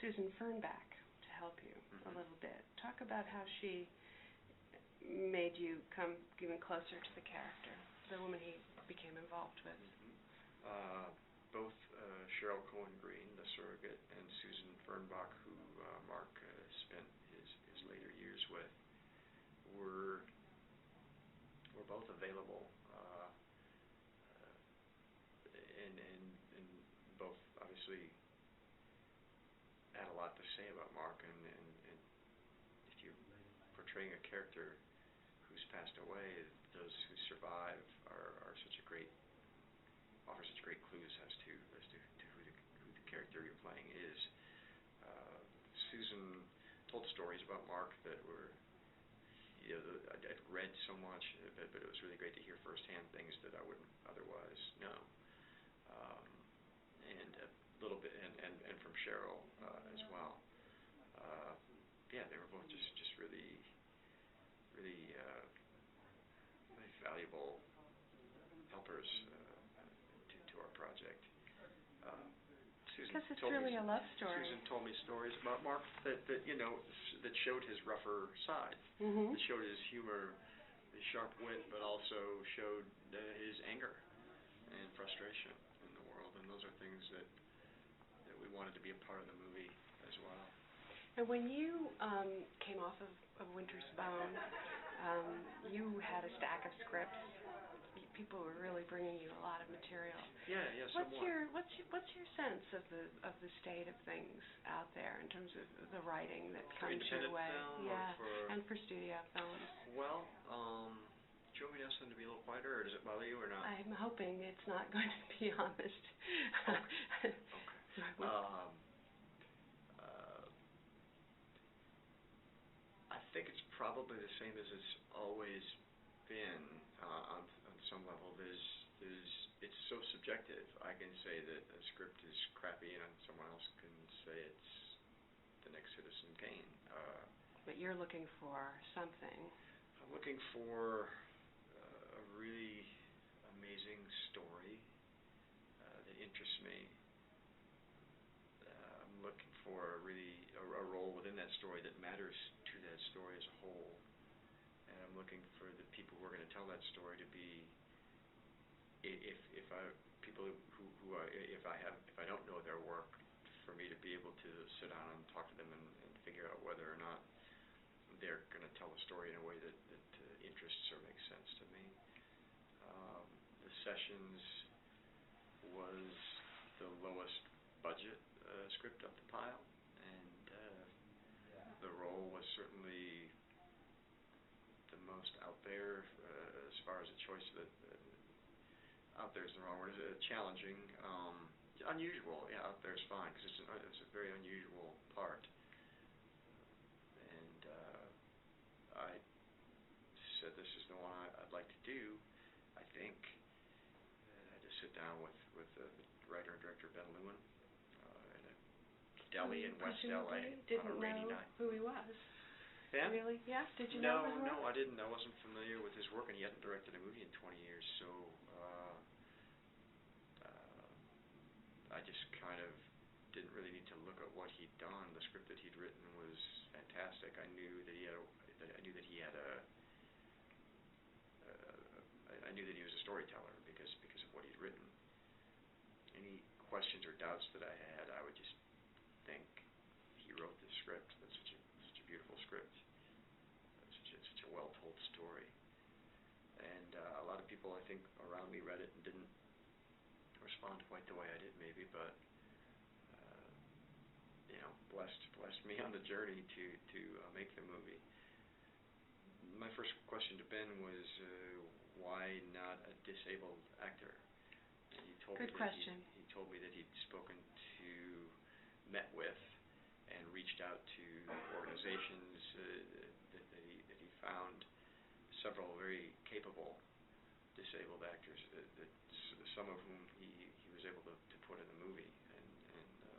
Susan Fernbach to help you a little bit. Talk about how she made you come even closer to the character, the woman he became involved with. Both Cheryl Cohen Green, the surrogate, and Susan Fernbach, who Mark spent his later years with, were both available, and both obviously had a lot to say about Mark. And if you're portraying a character who's passed away, those who survive are such a great offer such great clues as to who the character you're playing is. Susan told stories about Mark that were, I'd read so much, but it was really great to hear firsthand things that I wouldn't otherwise know. And a little bit, and from Cheryl as well. Yeah, they were both just really valuable helpers to our project. Because it's really a love story. Susan told me stories about Mark that showed his rougher side, that showed his humor, his sharp wit, but also showed his anger and frustration in the world. And those are things that we wanted to be a part of the movie as well. And when you came off of Winter's Bone, you had a stack of scripts. People were really bringing you a lot of material. Yeah. What's your sense of the state of things out there in terms of the writing that comes your way? And for studio films. Well, do you want me to ask them to be a little quieter, or does it bother you, or not? I'm hoping it's not going to be honest. Okay. I think it's probably the same as it's always been on some level. It's so subjective. I can say that a script is crappy, and someone else can say it's the next Citizen Kane. But you're looking for something. I'm looking for a really amazing story that interests me. I'm looking for a role within that story that matters to that story as a whole. And I'm looking for the people who are going to tell that story to be, if I don't know their work, for me to be able to sit down and talk to them and figure out whether or not they're going to tell the story in a way that interests or makes sense to me. The Sessions was the lowest budget script up the pile, and the role was certainly the most out there as far as a choice that out there is the wrong word. Challenging, unusual. Yeah, out there is fine because it's a very unusual part. And I said this is the one I'd like to do. I think I had to sit down with the writer and director Ben Lewin in a deli in West LA on a rainy night. Who he was. Ben? Really? Yeah? Did you know his work? No, I didn't. I wasn't familiar with his work, and he hadn't directed a movie in 20 years, so I just kind of didn't really need to look at what he'd done. The script that he'd written was fantastic. I knew that he was a storyteller because of what he'd written. Any questions or doubts that I had, I would just think he wrote this script. That's such a beautiful script. Such a well-told story. And a lot of people, I think, around me read it and didn't respond quite the way I did, maybe, but blessed me on the journey to make the movie. My first question to Ben was, why not a disabled actor? And he told Good question. He told me that he'd met with, and reached out to organizations that he found several very capable disabled actors, that some of whom he was able to put in the movie, and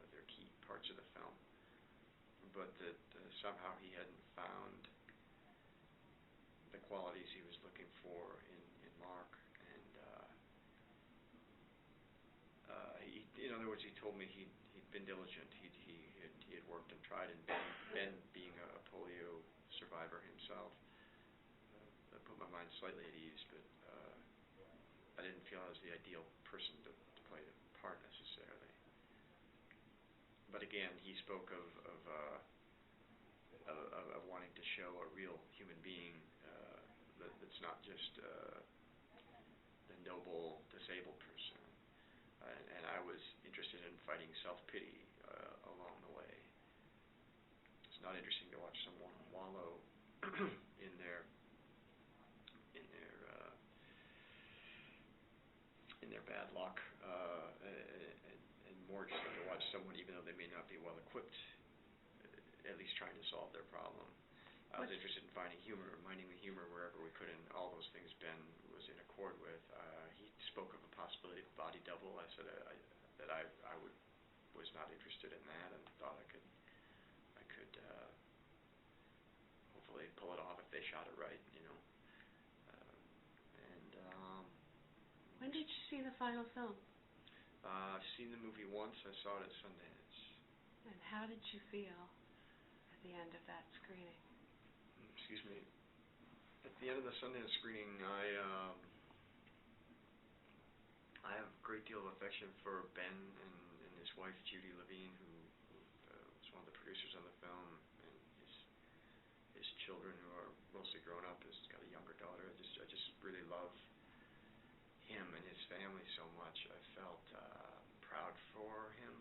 they're key parts of the film. But that somehow he hadn't found the qualities he was looking for in Mark, and in other words, he told me he'd been diligent. He had worked jumped and tried, and Ben being a polio survivor himself, that put my mind slightly at ease, but I didn't feel I was the ideal person to play the part necessarily. But again, he spoke of wanting to show a real human being that's not just the noble disabled person. And I was interested in fighting self-pity along the way. It's not interesting to watch someone wallow in their bad luck, and more interesting to watch someone, even though they may not be well equipped, at least trying to solve their problem. I was interested in finding the humor wherever we could, and all those things Ben was in accord with. He spoke of a possibility of body double. I said that I was not interested in that, and thought I could hopefully pull it off if they shot it right, you know. When did you see the final film? I've seen the movie once. I saw it at Sundance. And how did you feel at the end of that screening? Excuse me. At the end of the Sundance screening, I have a great deal of affection for Ben and his wife Judy Levine, who was one of the producers on the film, and his children, who are mostly grown up. He's got a younger daughter. I just really love him and his family so much. I felt proud for him.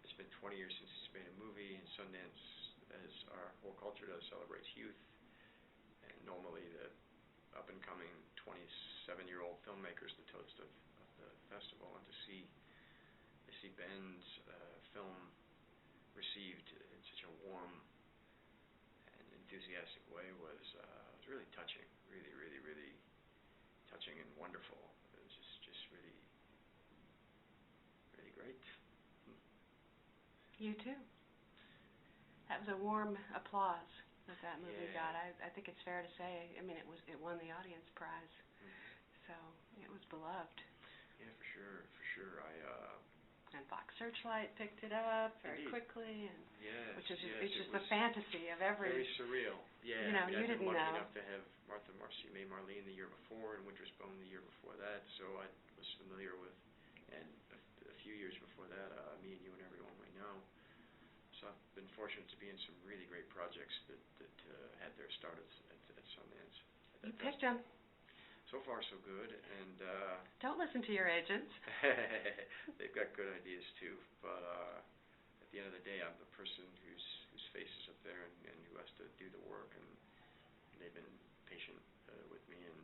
It's been 20 years since he's made a movie, and Sundance, as our whole culture does, celebrates youth. And normally the up-and-coming 27-year-old filmmakers, the toast of the festival, and to see Ben's film received in such a warm and enthusiastic way was really touching, really touching and wonderful. It was just really great. You too. That was a warm applause that movie got. I think it's fair to say. I mean, it won the audience prize, so it was beloved. Yeah, for sure. And Fox Searchlight picked it up very Indeed. quickly, and Yes, it's just the fantasy of every. Very surreal. Yeah, You know, I mean, you I've been didn't lucky know. enough to have Martha May Marlene the year before, and Winter's Bone the year before that, so I was familiar with, and a few years before that, Me and You and Everyone We Know. So I've been fortunate to be in some really great projects that had their start at Sundance. You picked them. So far, so good, and Don't listen to your agents. they've got good ideas too. But at the end of the day, I'm the person whose face is up there and who has to do the work, and they've been patient with me and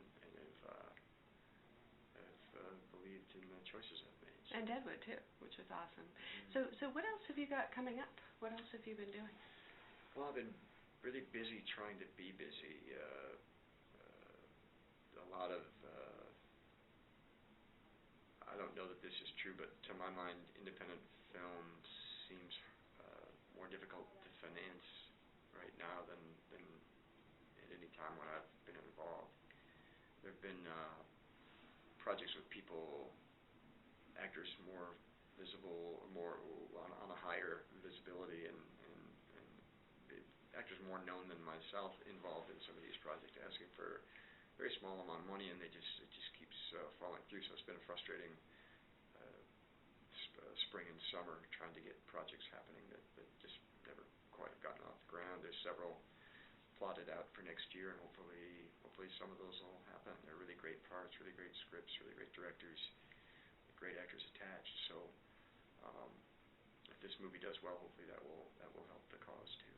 have believed in the choices I've made. So. And Deadwood too, which was awesome. So what else have you got coming up? What else have you been doing? Well, I've been really busy trying to be busy. A lot of, I don't know that this is true, but to my mind, independent film seems more difficult to finance right now than at any time when I've been involved. There have been projects with people, actors more visible, more on a higher visibility, and actors more known than myself involved in some of these projects, asking for very small amount of money, and it just keeps falling through. So it's been a frustrating spring and summer trying to get projects happening that just never quite gotten off the ground. There's several plotted out for next year, and hopefully some of those will happen. They're really great parts, really great scripts, really great directors, great actors attached. So if this movie does well, hopefully that will help the cause too.